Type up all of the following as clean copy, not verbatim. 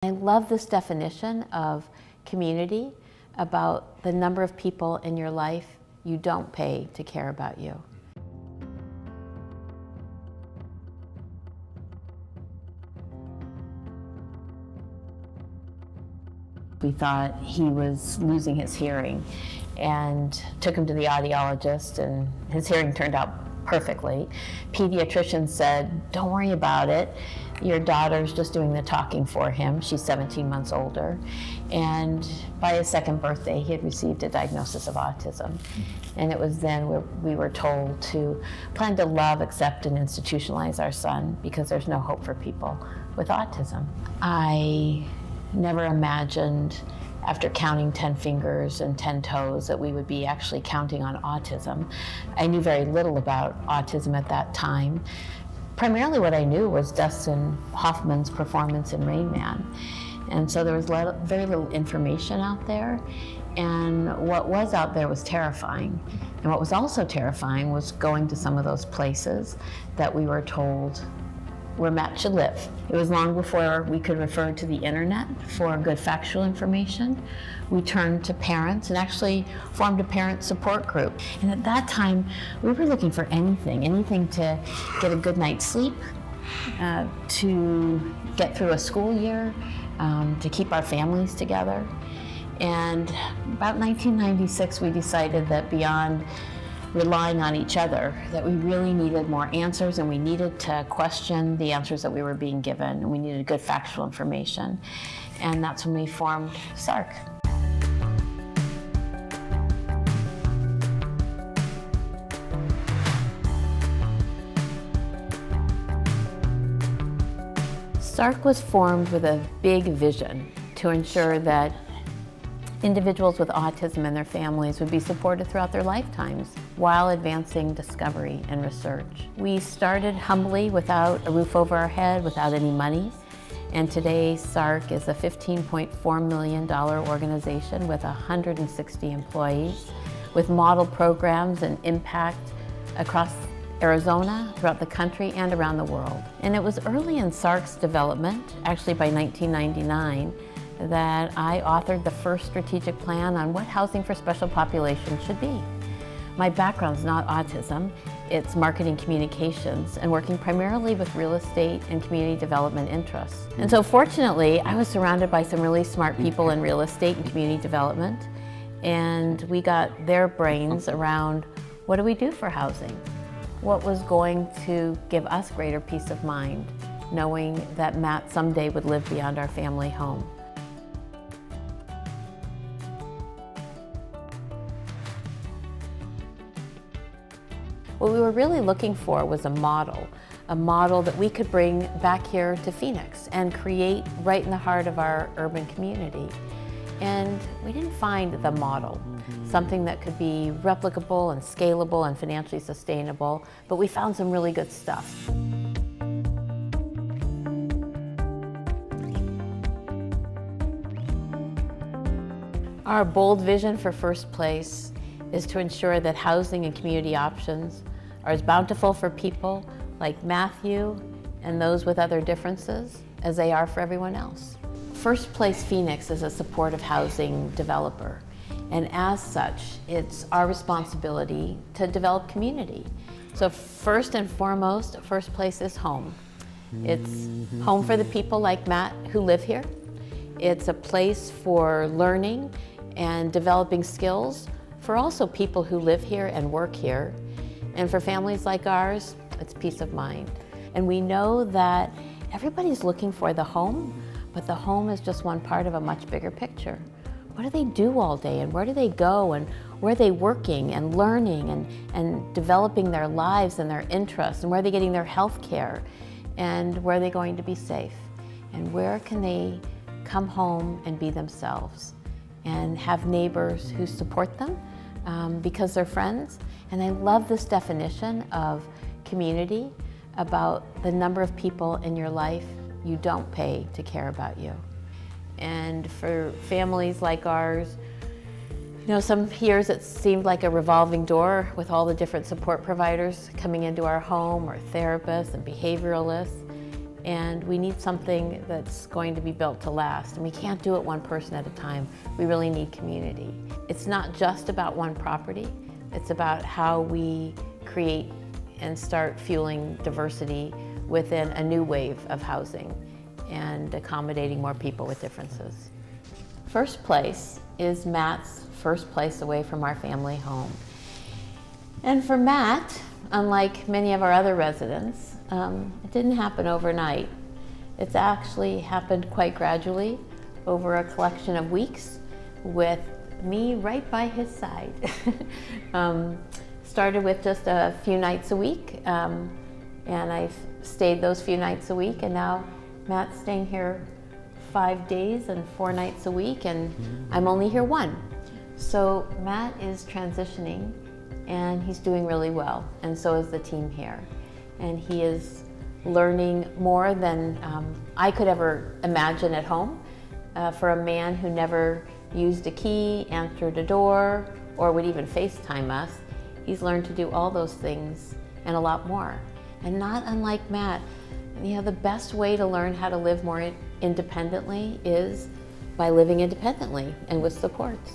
I love this definition of community, about the number of people in your life you don't pay to care about you. We thought he was losing his hearing and took him to the audiologist, and his hearing turned out perfectly. Pediatrician said, "Don't worry about it. Your daughter's just doing the talking for him." She's 17 months older. And by his second birthday, he had received a diagnosis of autism. And it was then we were told to plan to love, accept, and institutionalize our son because there's no hope for people with autism. I never imagined, after counting 10 fingers and 10 toes, that we would be actually counting on autism. I knew very little about autism at that time. Primarily what I knew was Dustin Hoffman's performance in Rain Man. And so there was very little information out there. And what was out there was terrifying. And what was also terrifying was going to some of those places that we were told where Matt should live. It was long before we could refer to the internet for good factual information. We turned to parents and actually formed a parent support group. And at that time, we were looking for anything to get a good night's sleep, to get through a school year, to keep our families together. And about 1996, we decided that beyond relying on each other, that we really needed more answers, and we needed to question the answers that we were being given, and we needed good factual information. And that's when we formed SARC. SARC was formed with a big vision to ensure that individuals with autism and their families would be supported throughout their lifetimes while advancing discovery and research. We started humbly, without a roof over our head, without any money, and today SARC is a $15.4 million organization with 160 employees, with model programs and impact across Arizona, throughout the country, and around the world. And it was early in SARC's development, actually by 1999, that I authored the first strategic plan on what housing for special populations should be. My background's not autism, it's marketing communications and working primarily with real estate and community development interests. And so fortunately, I was surrounded by some really smart people in real estate and community development, and we got their brains around, what do we do for housing? What was going to give us greater peace of mind, knowing that Matt someday would live beyond our family home? What we were really looking for was a model that we could bring back here to Phoenix and create right in the heart of our urban community. And we didn't find the model, something that could be replicable and scalable and financially sustainable, but we found some really good stuff. Our bold vision for First Place is to ensure that housing and community options are as bountiful for people like Matthew and those with other differences as they are for everyone else. First Place Phoenix is a supportive housing developer, and as such, it's our responsibility to develop community. So first and foremost, First Place is home. It's home for the people like Matt who live here. It's a place for learning and developing skills for also people who live here and work here. And for families like ours, it's peace of mind. And we know that everybody's looking for the home, but the home is just one part of a much bigger picture. What do they do all day, and where do they go, and where are they working and learning and developing their lives and their interests, and where are they getting their health care, and where are they going to be safe, and where can they come home and be themselves and have neighbors who support them because they're friends. And I love this definition of community, about the number of people in your life you don't pay to care about you. And for families like ours, you know, some years it seemed like a revolving door with all the different support providers coming into our home, or therapists and behavioralists. And we need something that's going to be built to last. And we can't do it one person at a time. We really need community. It's not just about one property. It's about how we create and start fueling diversity within a new wave of housing and accommodating more people with differences. First Place is Matt's first place away from our family home. And for Matt, unlike many of our other residents, it didn't happen overnight. It's actually happened quite gradually over a collection of weeks with me right by his side. Started with just a few nights a week, and I've stayed those few nights a week, and now Matt's staying here 5 days and 4 nights a week, and I'm only here 1. So Matt is transitioning, and he's doing really well, and so is the team here. And he is learning more than I could ever imagine at home. For a man who never used a key, answered a door, or would even FaceTime us, he's learned to do all those things and a lot more. And not unlike Matt, the best way to learn how to live more independently is by living independently and with supports.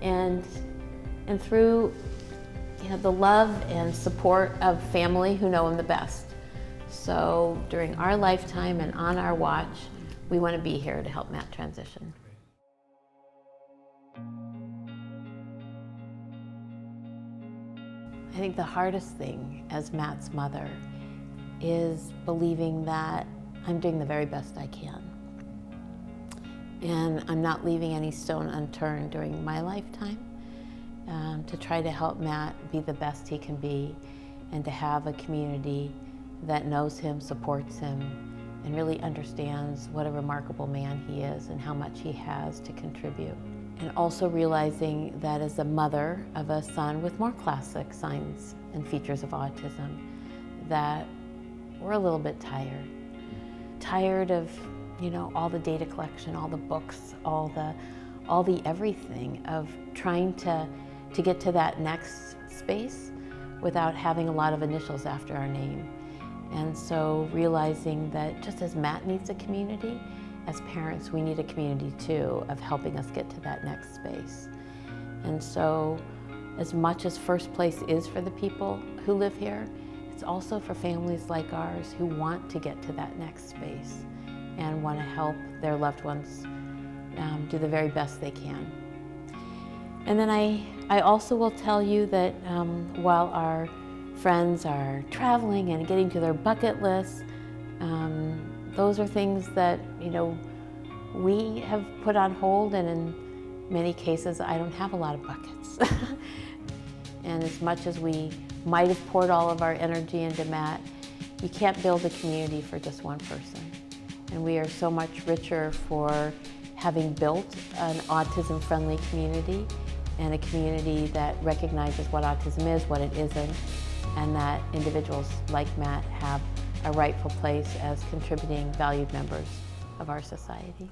And through the love and support of family who know him the best. So during our lifetime and on our watch, we want to be here to help Matt transition. I think the hardest thing as Matt's mother is believing that I'm doing the very best I can. And I'm not leaving any stone unturned during my lifetime to try to help Matt be the best he can be and to have a community that knows him, supports him, and really understands what a remarkable man he is and how much he has to contribute. And also realizing that as a mother of a son with more classic signs and features of autism, that we're a little bit tired. Tired of, all the data collection, all the books, all the everything of trying to get to that next space without having a lot of initials after our name. And so realizing that just as Matt needs a community, as parents, we need a community too of helping us get to that next space. And so as much as First Place is for the people who live here, it's also for families like ours who want to get to that next space and want to help their loved ones do the very best they can. And then I also will tell you that while our friends are traveling and getting to their bucket lists, those are things that we have put on hold, and in many cases I don't have a lot of buckets. And as much as we might have poured all of our energy into Matt, you can't build a community for just one person. And we are so much richer for having built an autism-friendly community and a community that recognizes what autism is, what it isn't, and that individuals like Matt have a rightful place as contributing, valued members of our society.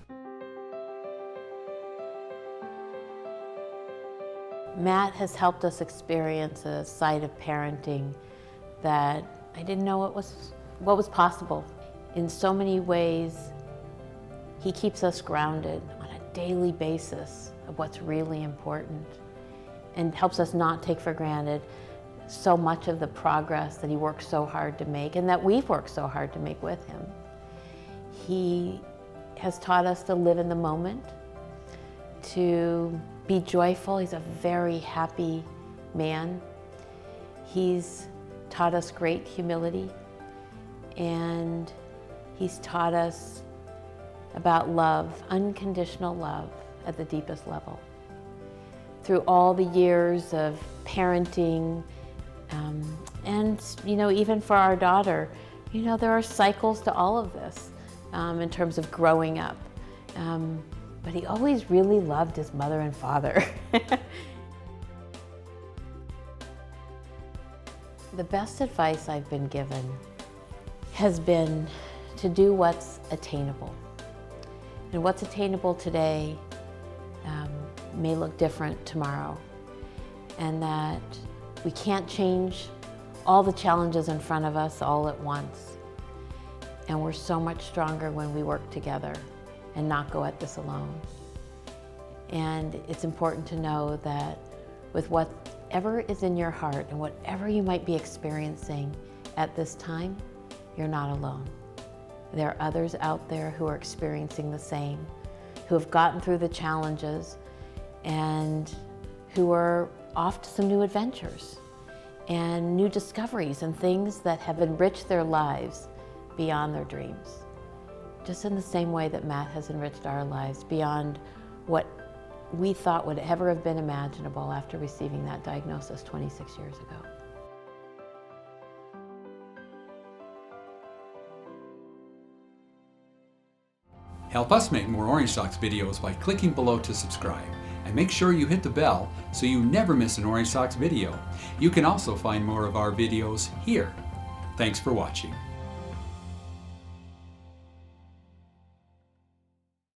Matt has helped us experience a side of parenting that I didn't know what was possible. In so many ways, he keeps us grounded on a daily basis of what's really important and helps us not take for granted so much of the progress that he works so hard to make and that we've worked so hard to make with him. He has taught us to live in the moment, to be joyful. He's a very happy man. He's taught us great humility, and he's taught us about love, unconditional love at the deepest level. Through all the years of parenting, and even for our daughter, there are cycles to all of this in terms of growing up. But he always really loved his mother and father. The best advice I've been given has been to do what's attainable. And what's attainable today may look different tomorrow. And that we can't change all the challenges in front of us all at once. And we're so much stronger when we work together and not go at this alone. And it's important to know that with whatever is in your heart and whatever you might be experiencing at this time, you're not alone. There are others out there who are experiencing the same, who have gotten through the challenges and who are off to some new adventures and new discoveries and things that have enriched their lives beyond their dreams. Just in the same way that Matt has enriched our lives beyond what we thought would ever have been imaginable after receiving that diagnosis 26 years ago. Help us make more Orange Socks videos by clicking below to subscribe. And make sure you hit the bell so you never miss an Orange Socks video. You can also find more of our videos here. Thanks for watching.